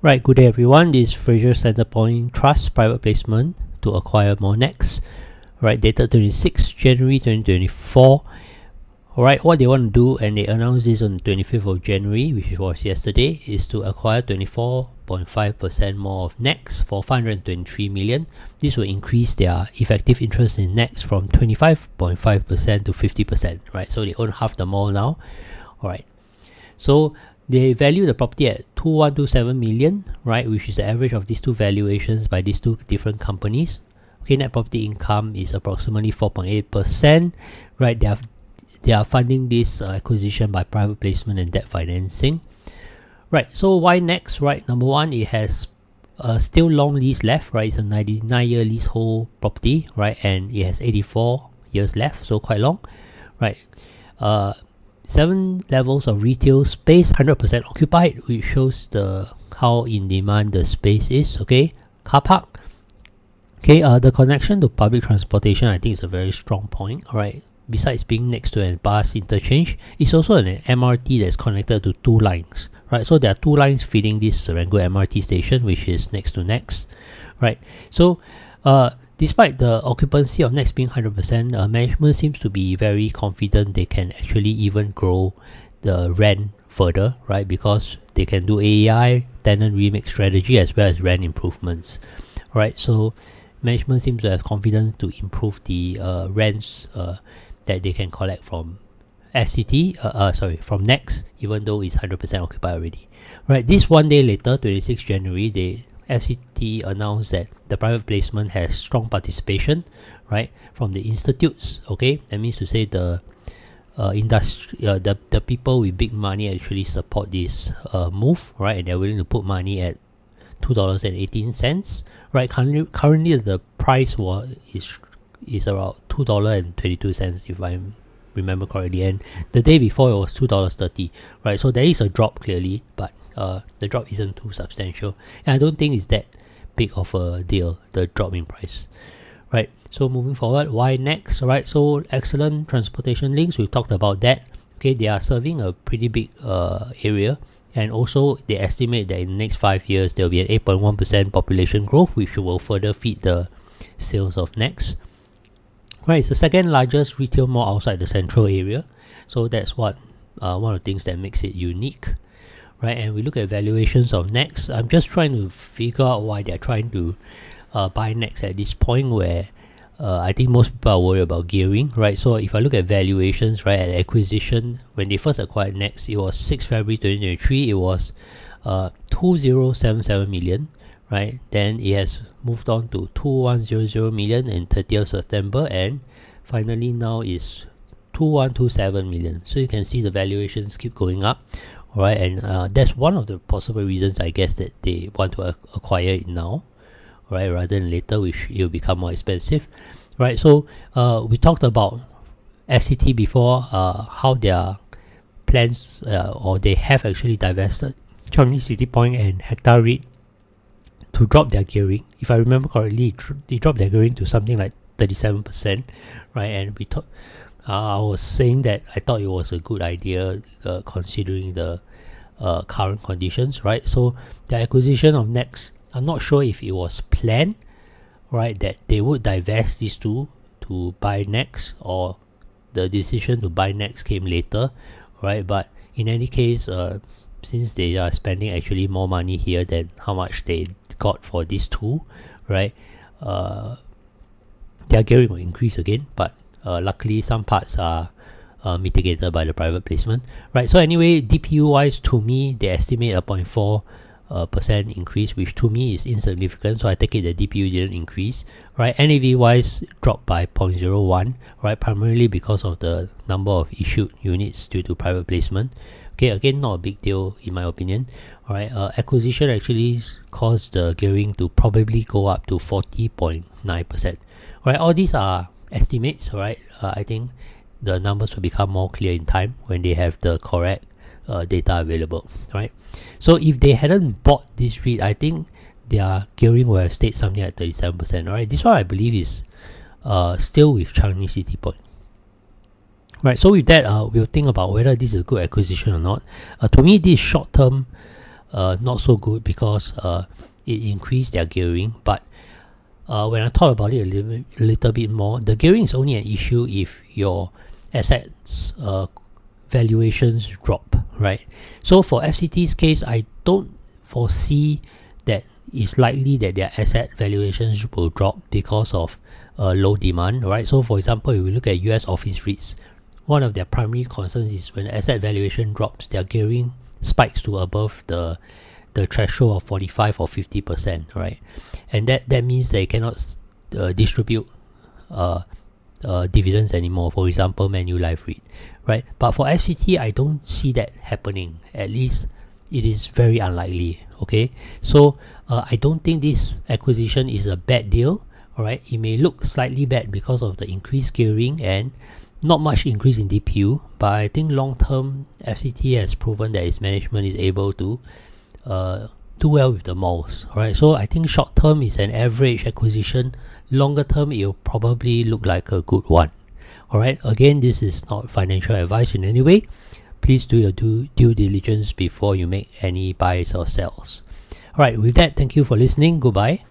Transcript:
Right, good day everyone. This is Fraser CentrePoint Trust private placement to acquire more NEX. Right, dated 26 January 2024. Alright, what they want to do, and they announced this on 25th of January, which was yesterday, is to acquire 24.5% more of NEX for 523 million. This will increase their effective interest in NEX from 25.5% to 50%. Right, so they own half the mall now. Alright, so they value the property at 2127 million, right, which is the average of these two valuations by these two different companies. Okay, net property income is approximately 4.8%. Right, they are funding this acquisition by private placement and debt financing. Right, so why NEX? Right, number one, it has still long lease left. Right, it's a 99-year leasehold property. Right, and it has 84 years left, so quite long. Right, 7 levels of retail space, 100% occupied, which shows how in demand the space is. Okay, car park. Okay, the connection to public transportation, I think, is a very strong point. Alright, besides being next to a bus interchange, it's also an MRT that's connected to 2 lines. Right, so there are 2 lines feeding this Serangoon MRT station, which is next to NEX. Right, so despite the occupancy of NEX being 100%, management seems to be very confident they can actually even grow the rent further, right? Because they can do AEI, tenant remix strategy, as well as rent improvements, right? So management seems to have confidence to improve the rents that they can collect from from NEX, even though it's 100% occupied already, right? This one day later, 26 January, FCT announced that the private placement has strong participation, right, from the institutes. Okay, that means to say the the people with big money actually support this move, right, and they're willing to put money at $2.18. Right, currently the price is around $2.22 if I remember correctly, and the day before it was $2.30. Right, so there is a drop clearly, but the drop isn't too substantial, and I don't think it's that big of a deal, the drop in price. Right, so moving forward, why NEX? Right, so excellent transportation links, we talked about that. Okay, they are serving a pretty big area, and also they estimate that in the next 5 years there will be an 8.1% population growth, which will further feed the sales of NEX. Right, it's the second largest retail mall outside the central area, so that's what one of the things that makes it unique. Right, and we look at valuations of NEX. I'm just trying to figure out why they're trying to buy NEX at this point where I think most people are worried about gearing. Right, so if I look at valuations, right, at acquisition, when they first acquired NEX, it was 6 February 2023, it was 2077 million. Right, then it has moved on to 2100 million in 30th September, and finally now is 2127 million. So you can see the valuations keep going up. Alright, and that's one of the possible reasons, I guess, that they want to acquire it now, right, rather than later, which it will become more expensive. Right, so we talked about FCT before, how their plans, or they have actually divested Changi CentrePoint and Hectare REIT to drop their gearing. If I remember correctly, they dropped their gearing to something like 37%, right, and we talked. I was saying that I thought it was a good idea considering the current conditions, right? So the acquisition of NEX, I'm not sure if it was planned, right, that they would divest these two to buy NEX, or the decision to buy NEX came later, right? But in any case, since they are spending actually more money here than how much they got for these two, right, their gearing will increase again, but luckily some parts are mitigated by the private placement. Right, so anyway, DPU wise, to me they estimate a 0.4% increase, which to me is insignificant, so I take it the DPU didn't increase. Right, NAV wise dropped by 0.01, right, primarily because of the number of issued units due to private placement. Okay, again, not a big deal in my opinion. Alright, acquisition actually caused the gearing to probably go up to 40.9%. Right, all these are estimates, right? I think the numbers will become more clear in time when they have the correct data available, right? So if they hadn't bought this REIT, I think their gearing would have stayed something like 37%. Right, this one I believe is still with Changi CentrePoint. Right, so with that, we'll think about whether this is a good acquisition or not. To me, this short-term not so good because it increased their gearing. But when I thought about it a little bit more, the gearing is only an issue if your assets valuations drop, right? So for FCT's case, I don't foresee that it's likely that their asset valuations will drop because of low demand, right? So for example, if we look at US office REITs, one of their primary concerns is when asset valuation drops, their gearing spikes to above the threshold of 45 or 50%, right? And that means they cannot distribute dividends anymore. For example, Manulife REIT, right? But for SCT, I don't see that happening. At least it is very unlikely. Okay, so I don't think this acquisition is a bad deal. All right, it may look slightly bad because of the increased gearing and not much increase in DPU, but I think long term FCT has proven that its management is able to do well with the malls. Alright, so I think short term is an average acquisition. Longer term, it will probably look like a good one. Alright, again, this is not financial advice in any way. Please do your due diligence before you make any buys or sells. Alright, with that, thank you for listening. Goodbye.